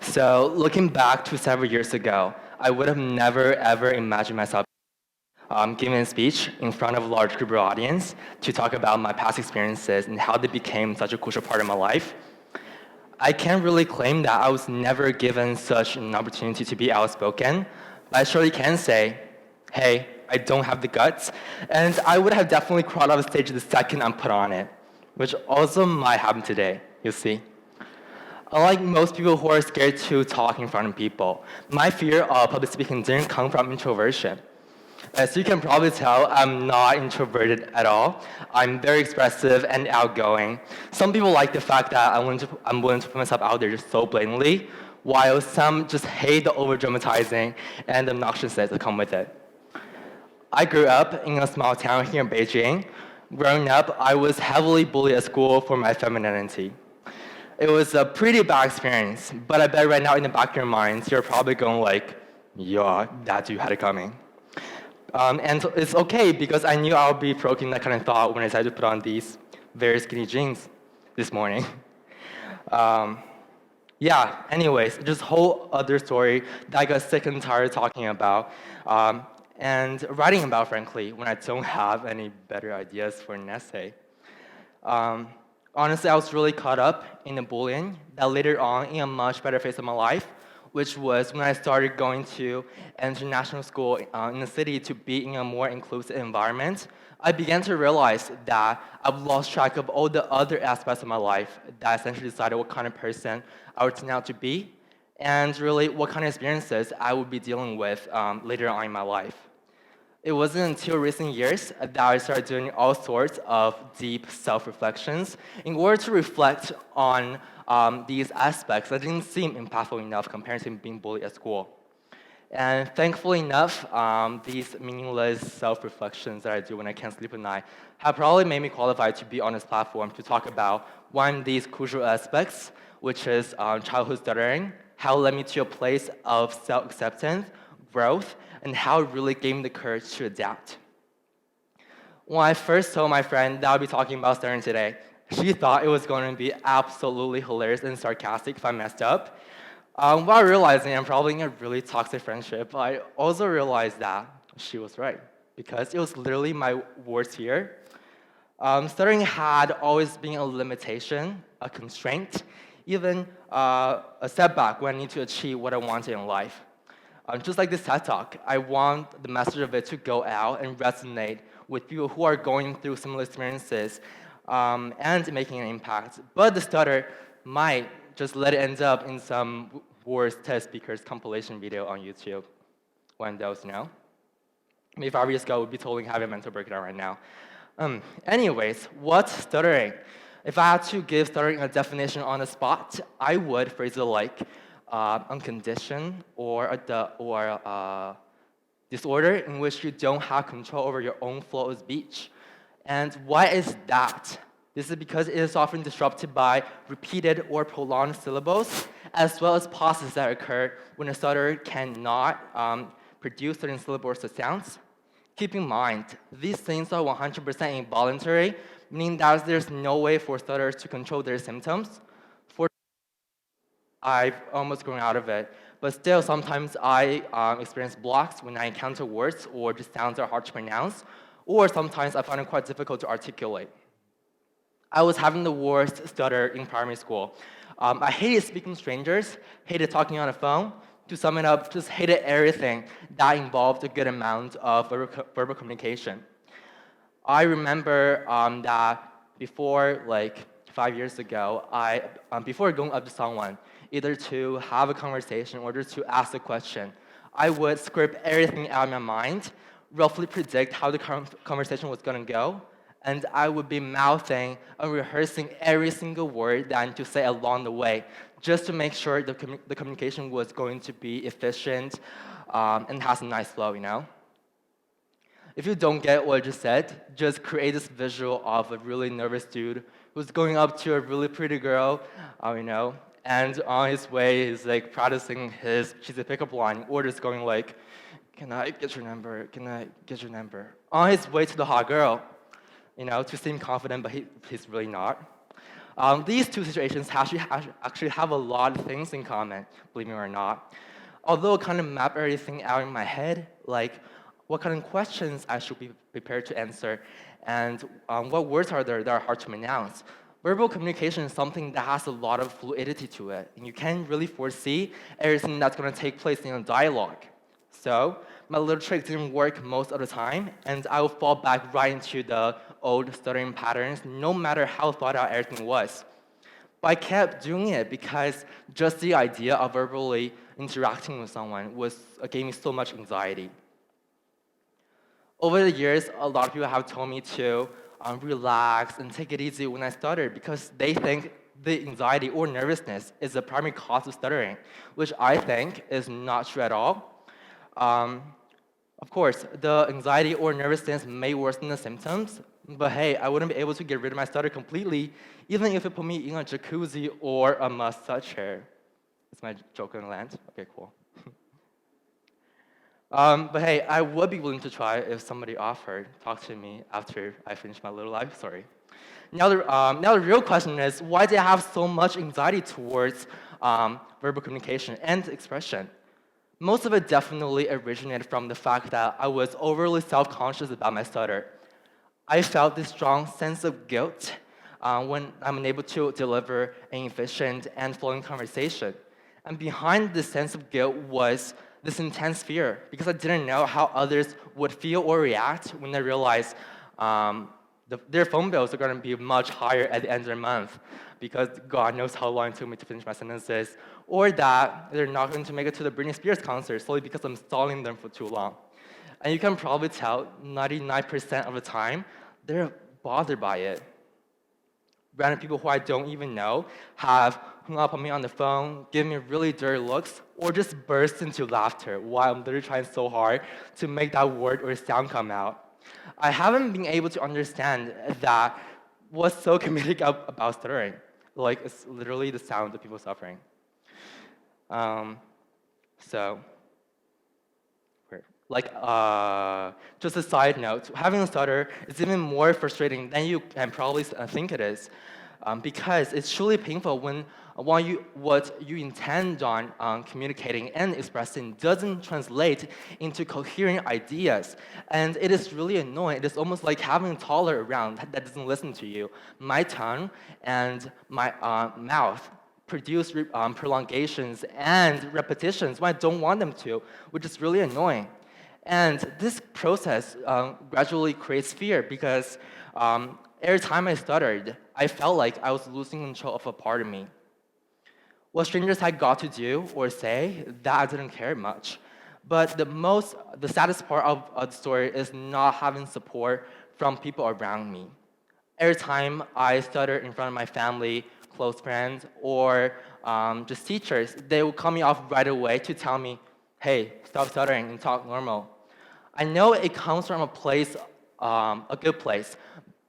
So looking back to several years ago, I would have never ever imagined myself giving a speech in front of a large group of audience to talk about my past experiences and how they became such a crucial part of my life. I can't really claim that I was never given such an opportunity to be outspoken, but I surely can say, hey, I don't have the guts, and I would have definitely crawled off the stage the second I'm put on it, which also might happen today, you see. Unlike most people who are scared to talk in front of people, my fear of public speaking didn't come from introversion. As you can probably tell, I'm not introverted at all. I'm very expressive and outgoing. Some people like the fact that I'm willing to put myself out there just so blatantly, while some just hate the over-dramatizing and the obnoxiousness that come with it. I grew up in a small town here in Beijing. Growing up, I was heavily bullied at school for my femininity. It was a pretty bad experience, but I bet right now in the back of your minds, you're probably going like, yeah, that dude had it coming. And so it's okay because I knew I would be provoking that kind of thought when I decided to put on these very skinny jeans this morning. Yeah, anyways, just a whole other story that I got sick and tired of talking about and writing about, frankly, when I don't have any better ideas for an essay. Honestly, I was really caught up in the bullying that later on in a much better phase of my life, which was when I started going to an international school in the city to be in a more inclusive environment. I began to realize that I've lost track of all the other aspects of my life that essentially decided what kind of person I would turn out to be, and really what kind of experiences I would be dealing with later on in my life. It wasn't until recent years that I started doing all sorts of deep self-reflections in order to reflect on these aspects that didn't seem impactful enough compared to being bullied at school. And thankfully enough, these meaningless self-reflections that I do when I can't sleep at night have probably made me qualified to be on this platform to talk about one of these crucial aspects, which is childhood stuttering, how it led me to a place of self-acceptance, growth, and how it really gave me the courage to adapt. When I first told my friend that I'd be talking about stuttering today, she thought it was going to be absolutely hilarious and sarcastic if I messed up. While realizing I'm probably in a really toxic friendship, I also realized that she was right, because it was literally my worst fear. Stuttering had always been a limitation, a constraint, even a setback when I need to achieve what I wanted in life. Just like this TED Talk, I want the message of it to go out and resonate with people who are going through similar experiences and making an impact. But the stutter might just let it end up in some worst TED speakers compilation video on YouTube. One of those, you know? Maybe 5 years ago, I would be totally having a mental breakdown right now. Anyways, what's stuttering? If I had to give stuttering a definition on the spot, I would phrase it like a condition or a disorder in which you don't have control over your own flow of speech. And why is that? This is because it is often disrupted by repeated or prolonged syllables, as well as pauses that occur when a stutterer cannot produce certain syllables or sounds. Keep in mind, these things are 100% involuntary, meaning that there's no way for stutterers to control their symptoms. I've almost grown out of it, but still sometimes I experience blocks when I encounter words or just sounds that are hard to pronounce, or sometimes I find it quite difficult to articulate. I was having the worst stutter in primary school. I hated speaking to strangers, hated talking on the phone. To sum it up, just hated everything that involved a good amount of verbal communication. I remember that before, like 5 years ago, before going up to someone, either to have a conversation or just to ask a question, I would script everything out of my mind, roughly predict how the conversation was going to go, and I would be mouthing and rehearsing every single word that I need to say along the way, just to make sure the communication was going to be efficient and has a nice flow, you know? If you don't get what I just said, just create this visual of a really nervous dude who's going up to a really pretty girl, you know, and on his way, he's like practicing his cheesy pickup line, or just going like, "Can I get your number? Can I get your number?" On his way to the hot girl, you know, to seem confident, but he's really not. These two situations actually have a lot of things in common, believe me or not. Although I kind of map everything out in my head, like what kind of questions I should be prepared to answer, and what words are there that are hard to pronounce. Verbal communication is something that has a lot of fluidity to it, and you can't really foresee everything that's going to take place in a dialogue. So my little trick didn't work most of the time, and I would fall back right into the old stuttering patterns, no matter how thought out everything was. But I kept doing it because just the idea of verbally interacting with someone gave me so much anxiety. Over the years, a lot of people have told me to relax and take it easy when I stutter because they think the anxiety or nervousness is the primary cause of stuttering, which I think is not true at all. Um, of course, the anxiety or nervousness may worsen the symptoms, but hey, I wouldn't be able to get rid of my stutter completely, even if it put me in a jacuzzi or a massage chair. Is my joke gonna land? Okay, cool. But hey, I would be willing to try if somebody offered. Talk to me after I finish my little life story. Now the real question is, why do I have so much anxiety towards verbal communication and expression? Most of it definitely originated from the fact that I was overly self-conscious about my stutter. I felt this strong sense of guilt when I'm unable to deliver an efficient and flowing conversation. And behind this sense of guilt was this intense fear because I didn't know how others would feel or react when they realized their phone bills are going to be much higher at the end of the month because God knows how long it took me to finish my sentences, or that they're not going to make it to the Britney Spears concert solely because I'm stalling them for too long. And you can probably tell 99% of the time, they're bothered by it. Random people who I don't even know have hung up on me on the phone, given me really dirty looks, or just burst into laughter while I'm literally trying so hard to make that word or sound come out. I haven't been able to understand that what's so comedic about stuttering. Like, it's literally the sound of people suffering. So, just a side note, having a stutter is even more frustrating than you can probably think it is, because it's truly painful when what you intend on communicating and expressing doesn't translate into coherent ideas. And it is really annoying. It is almost like having a toddler around that doesn't listen to you. My tongue and my mouth produce prolongations and repetitions when I don't want them to, which is really annoying. And this process gradually creates fear because every time I stuttered, I felt like I was losing control of a part of me. What strangers had got to do or say, that I didn't care much. But the saddest part of the story is not having support from people around me. Every time I stutter in front of my family, close friends, or just teachers, they would cut me off right away to tell me, hey, stop stuttering and talk normal. I know it comes from a place, a good place,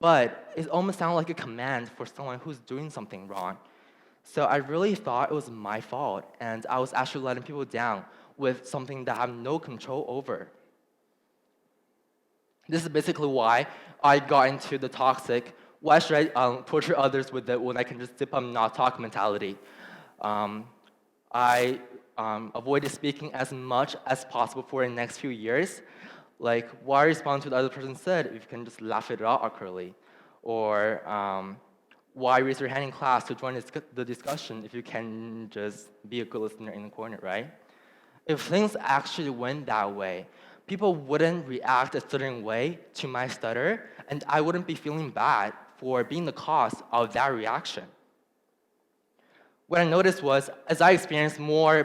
but it almost sounds like a command for someone who's doing something wrong. So I really thought it was my fault, and I was actually letting people down with something that I have no control over. This is basically why I got into the toxic, why should I torture others with it when I can just zip up and not talk mentality. I avoided speaking as much as possible for the next few years. Like, why respond to what the other person said if you can just laugh it out awkwardly? Or why raise your hand in class to join the discussion if you can just be a good listener in the corner, right? If things actually went that way, people wouldn't react a certain way to my stutter, and I wouldn't be feeling bad for being the cause of that reaction. What I noticed was, as I experienced more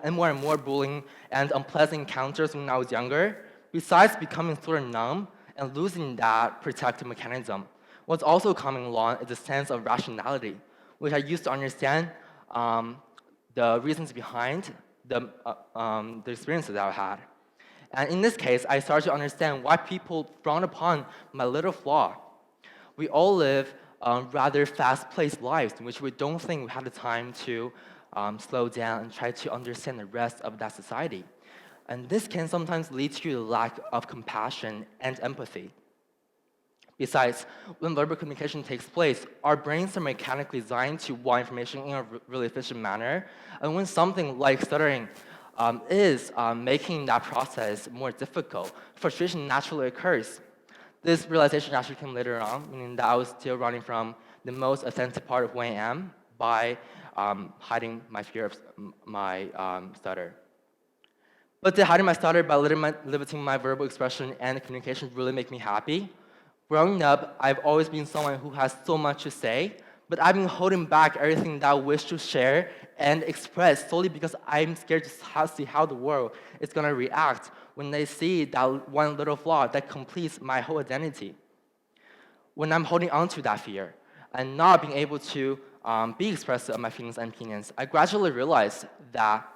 and more bullying and unpleasant encounters when I was younger, besides becoming sort of numb and losing that protective mechanism, what's also coming along is a sense of rationality, which I used to understand the reasons behind the experiences that I had. And in this case, I started to understand why people frown upon my little flaw. We all live rather fast-paced lives in which we don't think we have the time to slow down and try to understand the rest of that society. And this can sometimes lead to a lack of compassion and empathy. Besides, when verbal communication takes place, our brains are mechanically designed to want information in a really efficient manner. And when something like stuttering is making that process more difficult, frustration naturally occurs. This realization actually came later on, meaning that I was still running from the most authentic part of who I am by hiding my fear of my stutter. But did hiding my stutter by limiting my verbal expression and communication really make me happy? Growing up, I've always been someone who has so much to say, but I've been holding back everything that I wish to share and express solely because I'm scared to see how the world is going to react when they see that one little flaw that completes my whole identity. When I'm holding on to that fear and not being able to be expressive of my feelings and opinions, I gradually realized that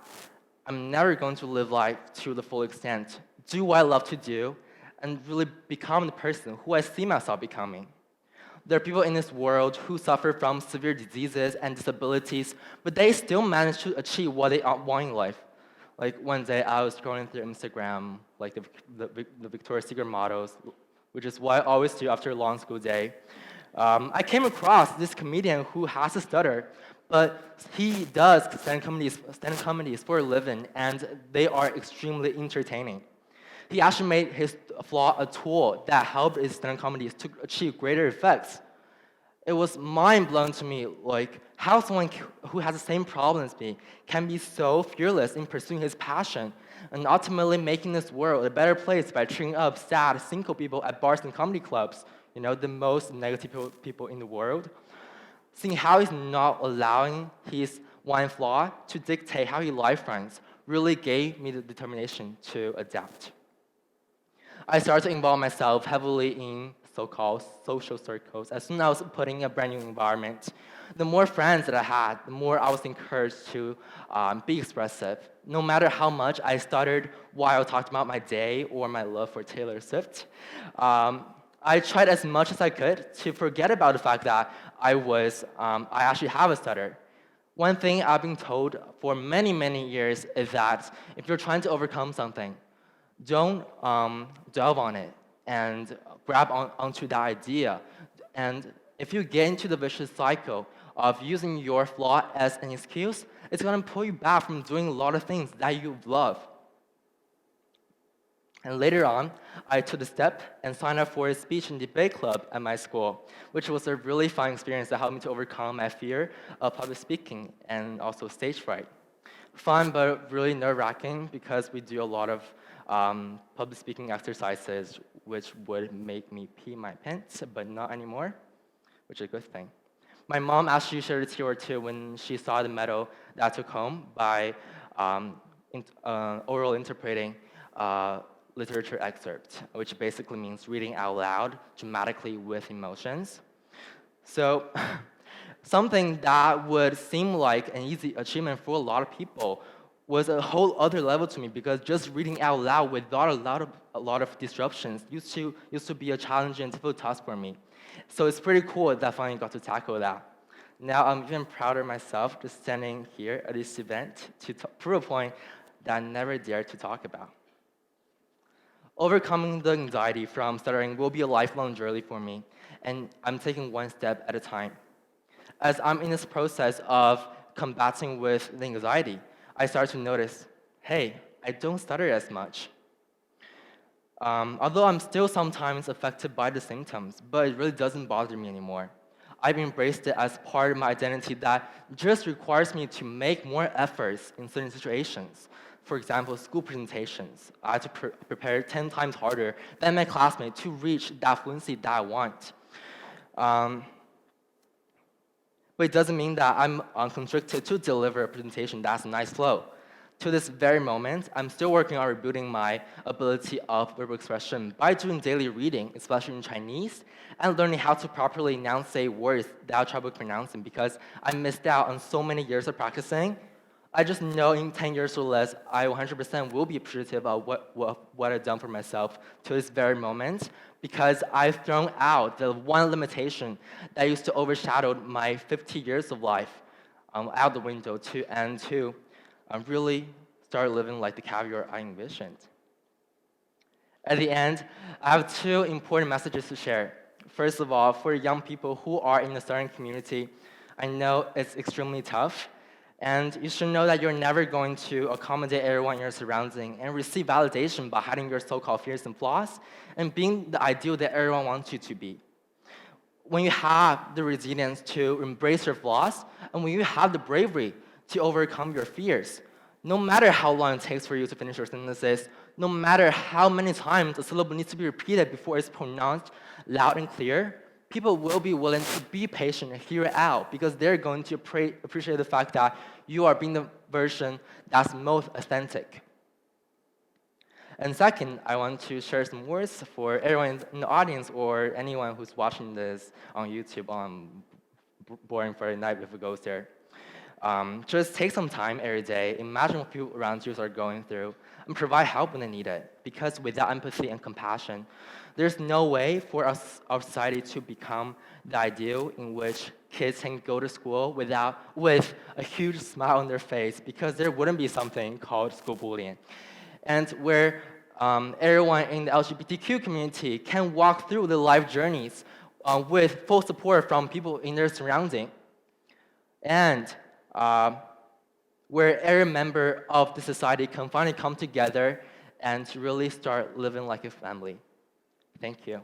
I'm never going to live life to the full extent, do what I love to do, and really become the person who I see myself becoming. There are people in this world who suffer from severe diseases and disabilities, but they still manage to achieve what they want in life. Like one day I was scrolling through Instagram, like the Victoria's Secret models, which is what I always do after a long school day. I came across this comedian who has a stutter, but he does stand-up comedies for a living, and they are extremely entertaining. He actually made his flaw a tool that helped his stand-up comedies to achieve greater effects. It was mind-blowing to me, like how someone who has the same problem as me can be so fearless in pursuing his passion and ultimately making this world a better place by cheering up sad, single people at bars and comedy clubs, the most negative people in the world. Seeing how he's not allowing his one flaw to dictate how he life runs really gave me the determination to adapt. I started to involve myself heavily in so-called social circles. As soon as I was put in a brand new environment, the more friends that I had, the more I was encouraged to be expressive. No matter how much I stuttered while I talked about my day or my love for Taylor Swift, I tried as much as I could to forget about the fact that I actually have a stutter. One thing I've been told for many, many years is that if you're trying to overcome something, don't delve on it and grab onto that idea. And if you get into the vicious cycle of using your flaw as an excuse, it's going to pull you back from doing a lot of things that you love. And later on, I took a step and signed up for a speech and debate club at my school, which was a really fun experience that helped me to overcome my fear of public speaking and also stage fright. Fun, but really nerve-wracking because we do a lot of public speaking exercises, which would make me pee my pants, but not anymore, which is a good thing. My mom actually shed a tear or two when she saw the medal that I took home by oral interpreting literature excerpt, which basically means reading out loud dramatically with emotions. So something that would seem like an easy achievement for a lot of people was a whole other level to me because just reading out loud without a lot of disruptions used to be a challenging and difficult task for me. So it's pretty cool that I finally got to tackle that. Now I'm even prouder of myself just standing here at this event to prove a point that I never dared to talk about. Overcoming the anxiety from stuttering will be a lifelong journey for me, and I'm taking one step at a time. As I'm in this process of combating with the anxiety, I start to notice, hey, I don't stutter as much. Although I'm still sometimes affected by the symptoms, but it really doesn't bother me anymore. I've embraced it as part of my identity that just requires me to make more efforts in certain situations. For example, school presentations. I had to prepare 10 times harder than my classmates to reach that fluency that I want. But it doesn't mean that I'm constricted to deliver a presentation that's a nice flow. To this very moment, I'm still working on rebuilding my ability of verbal expression by doing daily reading, especially in Chinese, and learning how to properly enunciate words that I trouble pronouncing because I missed out on so many years of practicing. I just know in 10 years or less, I 100% will be appreciative of what I've done for myself to this very moment because I've thrown out the one limitation that used to overshadow my 50 years of life out the window to really start living like the Cavior I envisioned. At the end, I have two important messages to share. first of all, for young people who are in the Stuttering community, I know it's extremely tough, and you should know that you're never going to accommodate everyone in your surrounding and receive validation by hiding your so-called fears and flaws and being the ideal that everyone wants you to be. When you have the resilience to embrace your flaws, and when you have the bravery to overcome your fears, no matter how long it takes for you to finish your sentences, no matter how many times a syllable needs to be repeated before it's pronounced loud and clear, people will be willing to be patient and hear it out because they're going to appreciate the fact that you are being the version that's most authentic. And second, I want to share some words for everyone in the audience or anyone who's watching this on YouTube on Boring Friday Night if it goes there. Just take some time every day, imagine what people around you are going through, and provide help when they need it. Because without empathy and compassion, there's no way for us, our society to become the ideal in which kids can go to school with a huge smile on their face, because there wouldn't be something called school bullying. And where everyone in the LGBTQ community can walk through the life journeys with full support from people in their surrounding. And where every member of the society can finally come together and really start living like a family. Thank you.